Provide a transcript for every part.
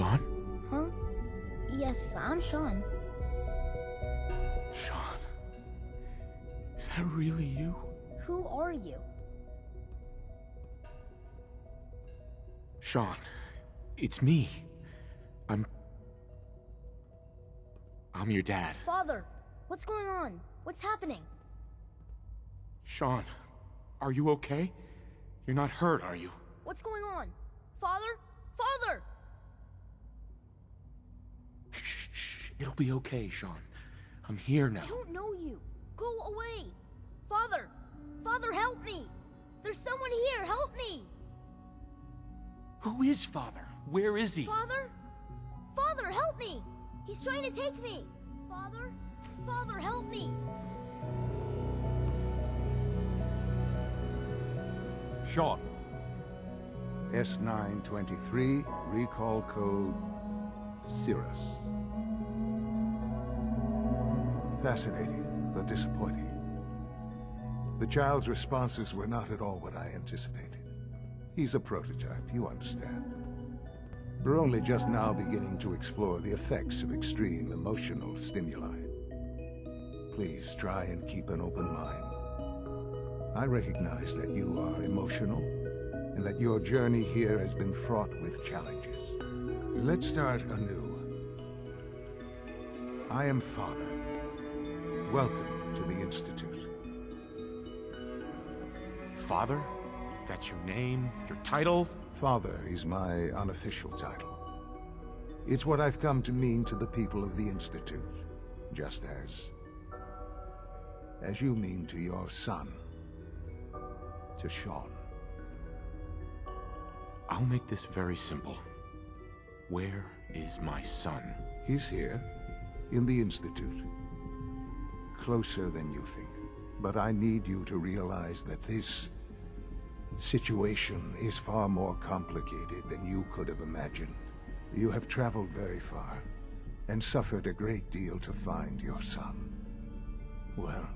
Shaun? Huh? Yes, I'm Shaun. Shaun? Is that really you? Who are you? Shaun, it's me. I'm your dad. Father, what's going on? What's happening? Shaun, are you okay? You're not hurt, are you? What's going on? Father? Father! Shh. It'll be okay, Shaun. I'm here now. I don't know you. Go away. Father! Father, help me! There's someone here, help me! Who is Father? Where is he? Father? Father, help me! He's trying to take me! Father? Father, help me! Shaun. S923, recall code Cirrus. Fascinating, but disappointing. The child's responses were not at all what I anticipated. He's a prototype, you understand. We're only just now beginning to explore the effects of extreme emotional stimuli. Please try and keep an open mind. I recognize that you are emotional, and that your journey here has been fraught with challenges. Let's start anew. I am Father. Welcome to the Institute. Father? That's your name? Your title? Father is my unofficial title. It's what I've come to mean to the people of the Institute, just as you mean to your son, to Shaun. I'll make this very simple. Where is my son? He's here, in the Institute. Closer than you think. But I need you to realize that this situation is far more complicated than you could have imagined. You have traveled very far, and suffered a great deal to find your son. Well,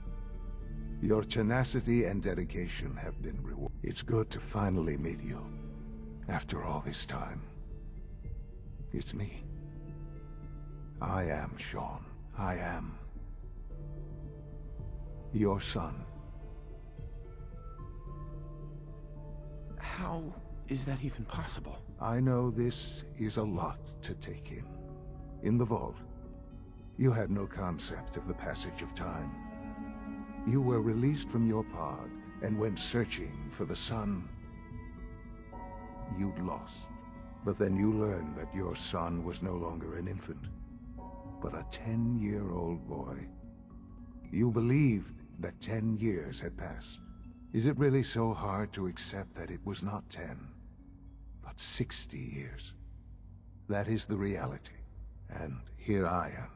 your tenacity and dedication have been rewarded. It's good to finally meet you, after all this time. It's me. I am Shaun. I am your son. How is that even possible? I know this is a lot to take in. In the vault, you had no concept of the passage of time. You were released from your pod and went searching for the son you'd lost. But then you learned that your son was no longer an infant, but a 10-year-old boy. You believed that 10 years had passed. Is it really so hard to accept that it was not 10, but 60 years? That is the reality. And here I am,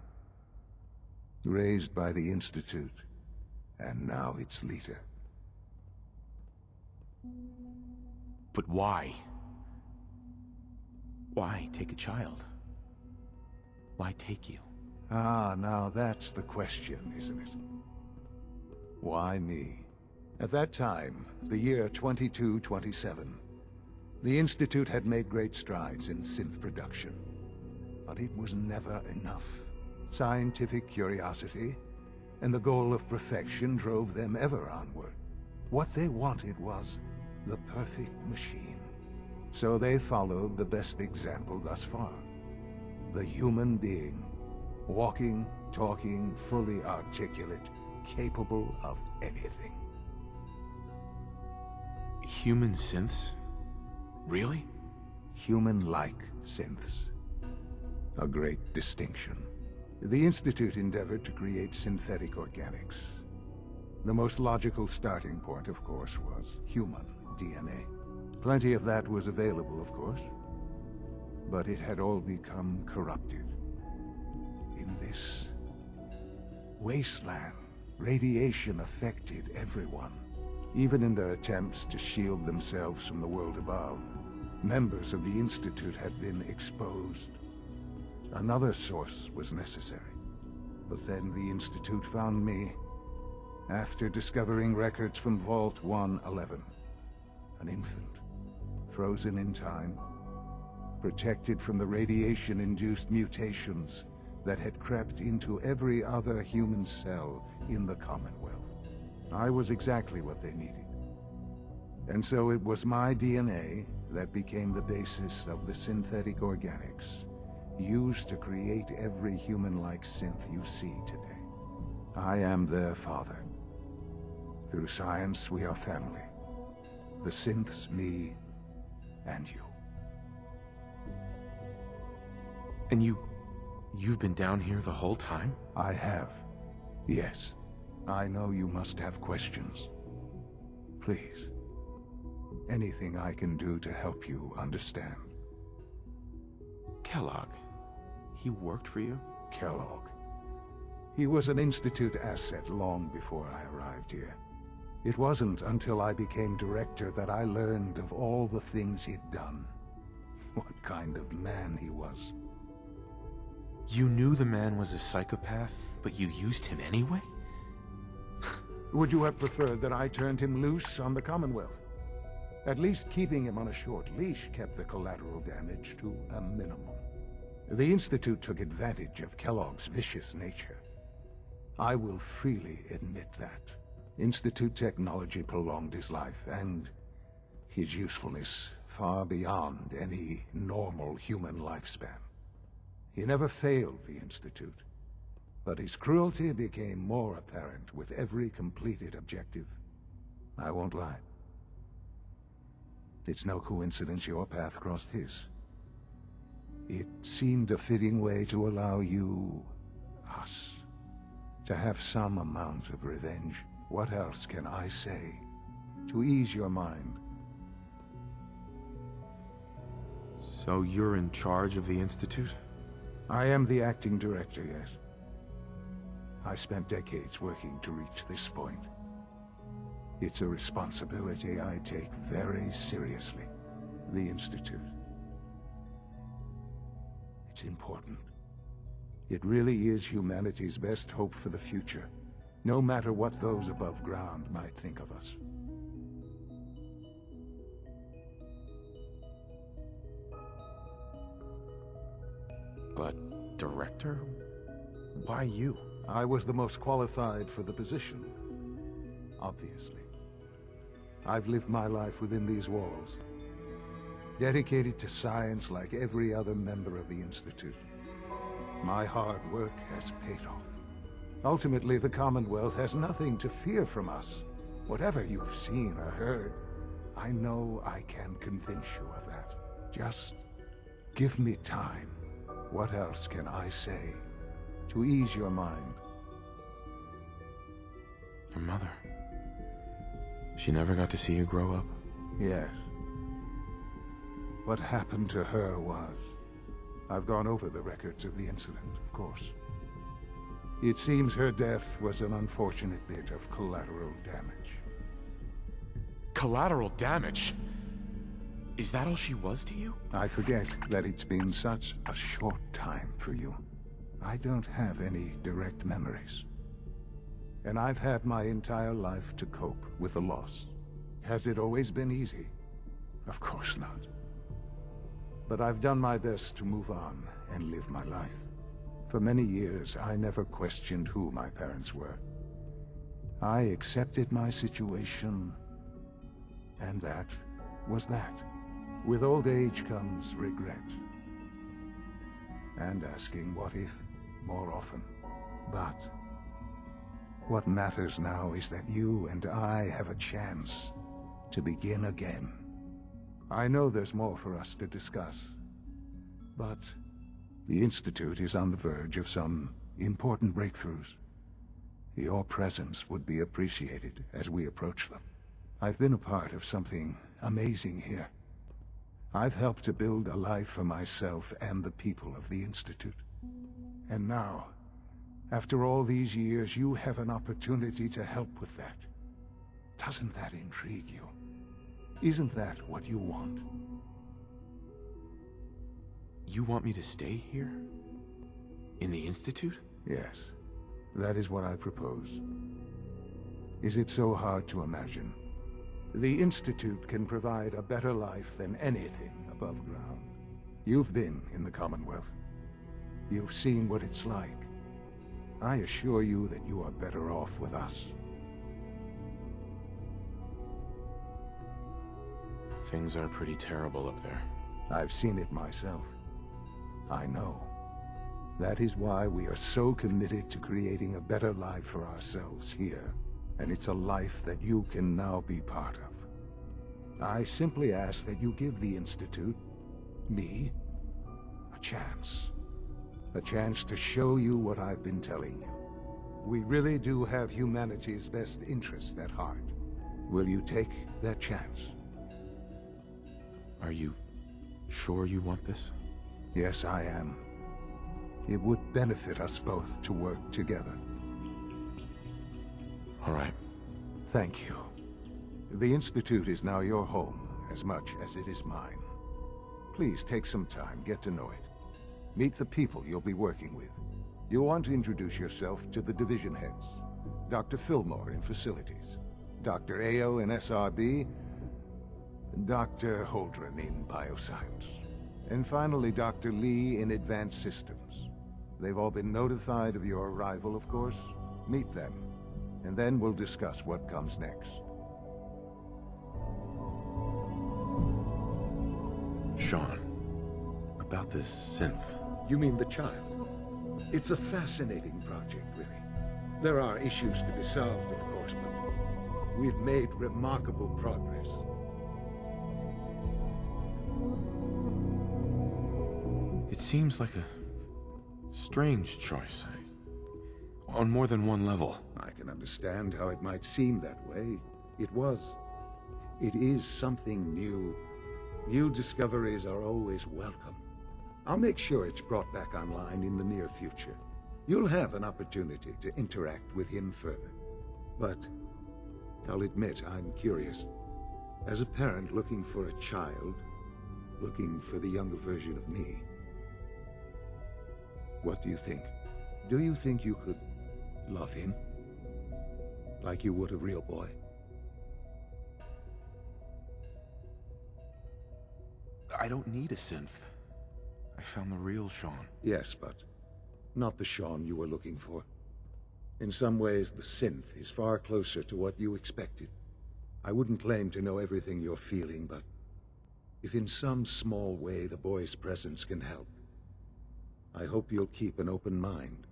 raised by the Institute, and now its leader. But why? Why take a child? Why take you? Ah, now that's the question, isn't it? Why me? At that time, the year 2227, the Institute had made great strides in synth production. But it was never enough. Scientific curiosity and the goal of perfection drove them ever onward. What they wanted was the perfect machine. So they followed the best example thus far. The human being. Walking, talking, fully articulate, capable of anything. Human synths? Really? Human-like synths. A great distinction. The Institute endeavored to create synthetic organics. The most logical starting point, of course, was human DNA. Plenty of that was available, of course, but it had all become corrupted. In this wasteland, radiation affected everyone. Even in their attempts to shield themselves from the world above, members of the Institute had been exposed. Another source was necessary. But then the Institute found me, after discovering records from Vault 111. An infant, frozen in time, protected from the radiation-induced mutations that had crept into every other human cell in the Commonwealth. I was exactly what they needed. And so it was my DNA that became the basis of the synthetic organics used to create every human-like synth you see today. I am their father. Through science, we are family. The synths, me, and you. And you've been down here the whole time? I have. Yes. I know you must have questions. Please. Anything I can do to help you understand. Kellogg. He worked for you? Kellogg. He was an Institute asset long before I arrived here. It wasn't until I became director that I learned of all the things he'd done. What kind of man he was. You knew the man was a psychopath, but you used him anyway? Would you have preferred that I turned him loose on the Commonwealth? At least keeping him on a short leash kept the collateral damage to a minimum. The Institute took advantage of Kellogg's vicious nature. I will freely admit that. Institute technology prolonged his life, and his usefulness far beyond any normal human lifespan. He never failed the Institute, but his cruelty became more apparent with every completed objective. I won't lie. It's no coincidence your path crossed his. It seemed a fitting way to allow you, us, to have some amount of revenge. What else can I say to ease your mind? So you're in charge of the Institute? I am the acting director, yes. I spent decades working to reach this point. It's a responsibility I take very seriously. The Institute. It's important. It really is humanity's best hope for the future, no matter what those above ground might think of us. But, director? Why you? I was the most qualified for the position, obviously. I've lived my life within these walls, dedicated to science like every other member of the Institute. My hard work has paid off. Ultimately, the Commonwealth has nothing to fear from us. Whatever you've seen or heard, I know I can convince you of that. Just give me time. What else can I say to ease your mind? Your mother. She never got to see you grow up? Yes. What happened to her was... I've gone over the records of the incident, of course. It seems her death was an unfortunate bit of collateral damage. Collateral damage? Is that all she was to you? I forget that it's been such a short time for you. I don't have any direct memories. And I've had my entire life to cope with the loss. Has it always been easy? Of course not. But I've done my best to move on and live my life. For many years, I never questioned who my parents were. I accepted my situation, and that was that. With old age comes regret. And asking what if more often. But what matters now is that you and I have a chance to begin again. I know there's more for us to discuss, but the Institute is on the verge of some important breakthroughs. Your presence would be appreciated as we approach them. I've been a part of something amazing here. I've helped to build a life for myself and the people of the Institute. And now, after all these years, you have an opportunity to help with that. Doesn't that intrigue you? Isn't that what you want? You want me to stay here? In the Institute? Yes, that is what I propose. Is it so hard to imagine? The Institute can provide a better life than anything above ground. You've been in the Commonwealth. You've seen what it's like. I assure you that you are better off with us. Things are pretty terrible up there. I've seen it myself. I know. That is why we are so committed to creating a better life for ourselves here. And it's a life that you can now be part of. I simply ask that you give the Institute, me, a chance. A chance to show you what I've been telling you. We really do have humanity's best interest at heart. Will you take that chance? Are you sure you want this? Yes, I am. It would benefit us both to work together. All right. Thank you. The Institute is now your home, as much as it is mine. Please take some time, get to know it. Meet the people you'll be working with. You'll want to introduce yourself to the division heads. Dr. Fillmore in Facilities, Dr. Ayo in SRB, Dr. Holdren in Bioscience, and finally Dr. Lee in Advanced Systems. They've all been notified of your arrival, of course. Meet them, and then we'll discuss what comes next. Shaun, about this synth. You mean the child? It's a fascinating project, really. There are issues to be solved, of course, but we've made remarkable progress. It seems like a strange choice. On more than one level. I can understand how it might seem that way. It is something new. New discoveries are always welcome. I'll make sure it's brought back online in the near future. You'll have an opportunity to interact with him further. But I'll admit I'm curious. As a parent looking for a child, looking for the younger version of me, what do you think? Do you think you could love him? Like you would a real boy? I don't need a synth. I found the real Shaun. Yes, but not the Shaun you were looking for. In some ways, the synth is far closer to what you expected. I wouldn't claim to know everything you're feeling, but if in some small way the boy's presence can help, I hope you'll keep an open mind.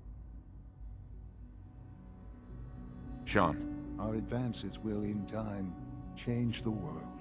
Shaun. Our advances will, in time, change the world.